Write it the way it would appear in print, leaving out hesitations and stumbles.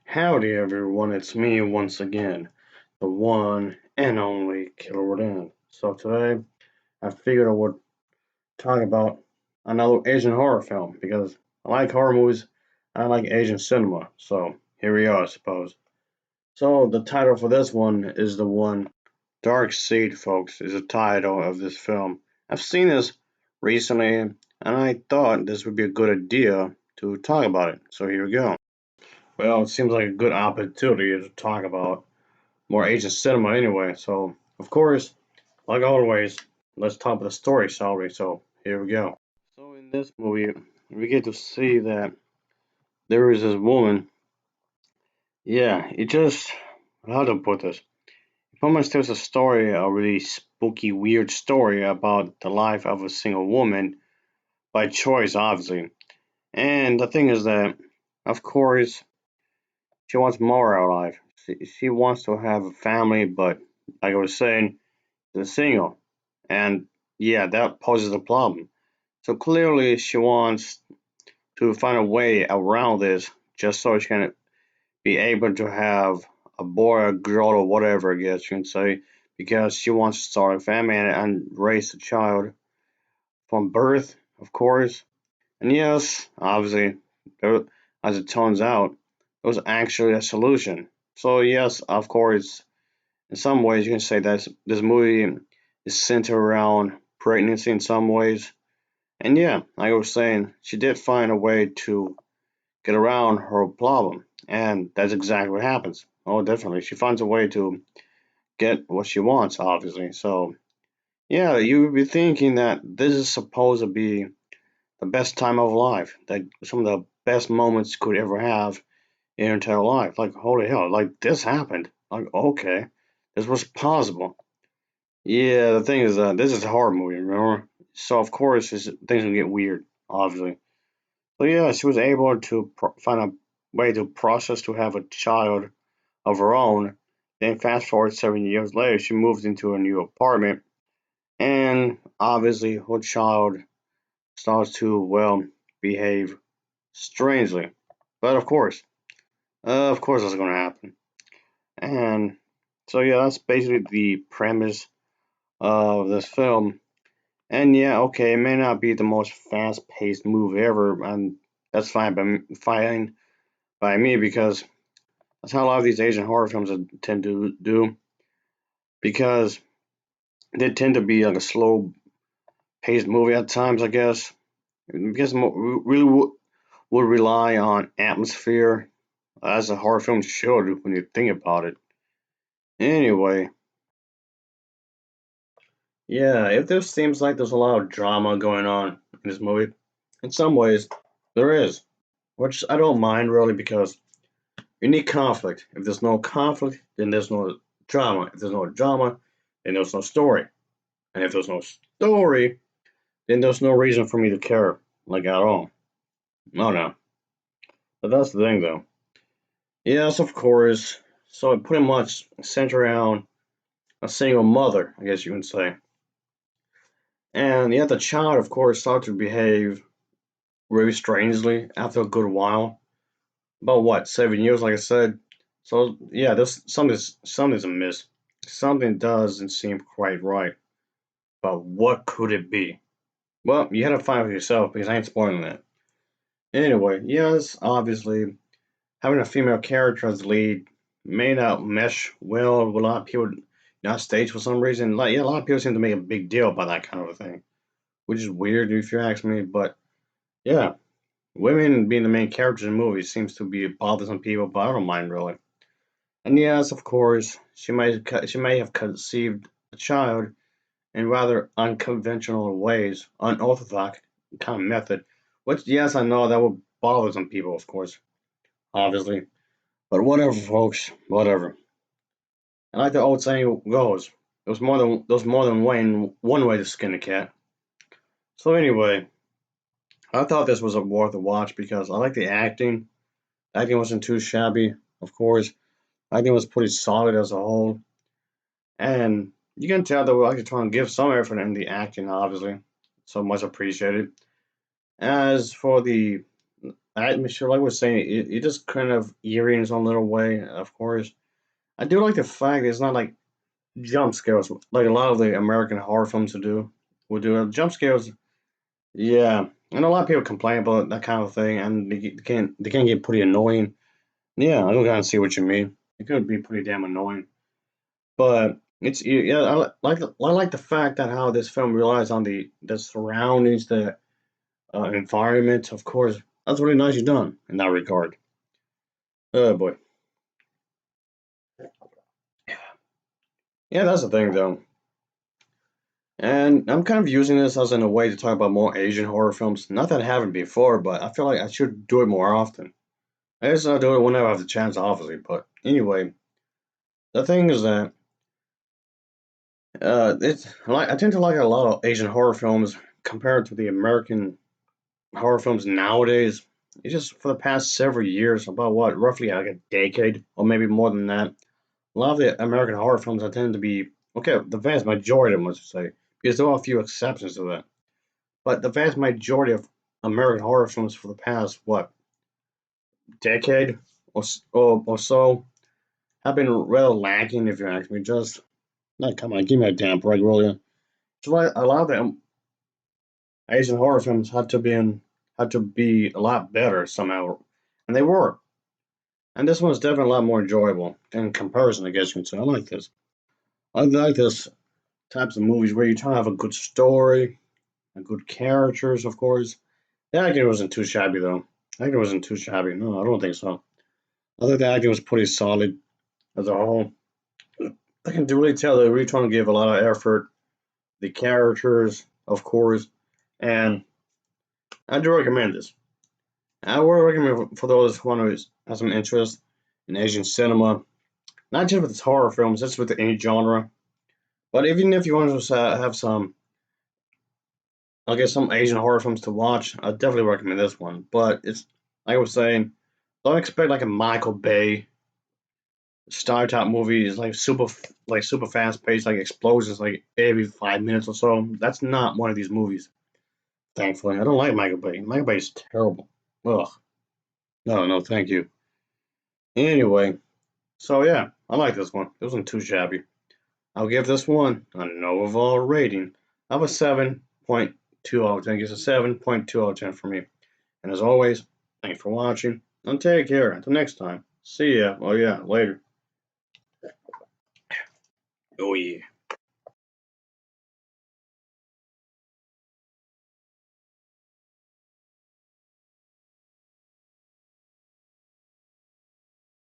Howdy everyone, it's me once again, the one and only Killer Rodan. So today I figured I would talk about another Asian horror film because I like horror movies and I like Asian cinema. So here we are, I suppose. So the title for this one is the one Dark Seed, folks, is the title of this film. I've seen this recently and I thought this would be a good idea to talk about it. So here we go. Well, it seems like a good opportunity to talk about more Asian cinema anyway. So, of course, like always, let's talk about the story, shall we? So, here we go. So, in this movie, we get to see that there is this woman. Yeah, it just, how to put this? It almost tells a story, a really spooky, weird story about the life of a single woman by choice, obviously. And the thing is that, of course, she wants more out of life. She wants to have a family, but like I was saying, she's single. And yeah, that poses a problem. So clearly, she wants to find a way around this just so she can be able to have a boy or girl or whatever, I guess you can say, because she wants to start a family and raise a child from birth, of course. And yes, obviously, there, as it turns out, it was actually a solution. So yes, of course, in some ways you can say that this movie is centered around pregnancy in some ways. And yeah, like I was saying, she did find a way to get around her problem. And that's exactly what happens. Oh, definitely. She finds a way to get what she wants, obviously. So, yeah, you would be thinking that this is supposed to be the best time of life, that some of the best moments you could ever have in your entire life. Like, holy hell, like this happened. Like, okay, this was possible. Yeah, the thing is, this is a horror movie, remember? So of course, things will get weird, obviously. So yeah, she was able to find a way to process to have a child of her own. Then fast forward 7 years later, she moved into a new apartment, and obviously her child starts to behave strangely. But of course, that's going to happen. And so yeah, that's basically the premise of this film. And yeah, okay, it may not be the most fast-paced movie ever, and that's fine by me because that's how a lot of these Asian horror films tend to do. Because they tend to be like a slow-paced movie at times, I guess. Because really would rely on atmosphere as a horror film should when you think about it. Anyway, yeah, if there seems like there's a lot of drama going on in this movie, in some ways there is, which I don't mind really because you need conflict. If there's no conflict, then there's no drama. If there's no drama, then there's no story. And if there's no story, then there's no reason for me to care, like at all. No, no. But that's the thing, though. Yes, of course. So it pretty much centers around a single mother, I guess you can say. And yet the child, of course, starts to behave very strangely after a good while. About what, 7 years, like I said. So yeah, there's something's amiss. Something doesn't seem quite right. But what could it be? Well, you had to find for yourself because I ain't spoiling that. Anyway, yes, obviously, having a female character as the lead may not mesh well with a lot of people in our stage for some reason. Like, yeah, a lot of people seem to make a big deal about that kind of a thing, which is weird if you ask me. But yeah, women being the main characters in movies seems to be bothersome people, but I don't mind really. And yes, of course, she may have conceived a child in rather unconventional ways, unorthodox kind of method. Which yes, I know that would bother some people, of course, obviously. But whatever, folks, whatever. And like the old saying goes, there's more than one way to skin a cat. So anyway, I thought this was a worth a watch because I like the acting. The acting wasn't too shabby, of course. Acting was pretty solid as a whole, and you can tell they were actually trying to give some effort in the acting, obviously. So much appreciated. As for the atmosphere, like I was saying, it just kind of eerie in its own little way. Of course, I do like the fact it's not like jump scares like a lot of the American horror films would do. Jump scares, yeah, and a lot of people complain about that kind of thing, and they can get pretty annoying. Yeah, I don't kind of see what you mean. It could be pretty damn annoying, but it's yeah. I like the fact that how this film relies on the surroundings, the environment. Of course, that's really nicely done in that regard. Oh boy, yeah, that's the thing though. And I'm kind of using this as in a way to talk about more Asian horror films. Not that I haven't before, but I feel like I should do it more often. I guess I'll do it whenever I have the chance, obviously. But anyway, the thing is that I tend to like a lot of Asian horror films compared to the American horror films nowadays. It's just for the past several years, about what, roughly like a decade or maybe more than that. A lot of the American horror films I tend to be okay. The vast majority of them, let's say, because there are a few exceptions to that. But the vast majority of American horror films for the past what decade or so have been rather lacking. If you ask me, just not come on, give me a damn break, will you? So a lot of the Asian horror films had to be a lot better somehow, and they were. And this one is definitely a lot more enjoyable in comparison, I guess you could say. I like this. I like this types of movies where you try to have a good story, and good characters, of course. The acting wasn't too shabby though. The acting wasn't too shabby. No, I don't think so. I think the acting was pretty solid as a whole. I can really tell they're really trying to give a lot of effort. The characters, of course, and I do recommend this. I would recommend for those who want to have some interest in Asian cinema, not just with its horror films, just with any genre. But even if you want to have some, I guess some Asian horror films to watch, I definitely recommend this one. But it's like I was saying, don't expect like a Michael Bay Star type movie is like super fast paced, like explosions like every 5 minutes or so. That's not one of these movies. Thankfully, I don't like Michael Bay. Michael Bay is terrible. Ugh. No, no, thank you. Anyway, so yeah, I like this one. It wasn't too shabby. I'll give this one an overall rating of a 7.2 out of 10. It's a 7.2 out of 10 for me. And as always, thanks for watching and take care. Until next time. See ya. Oh yeah, later. Oh yeah.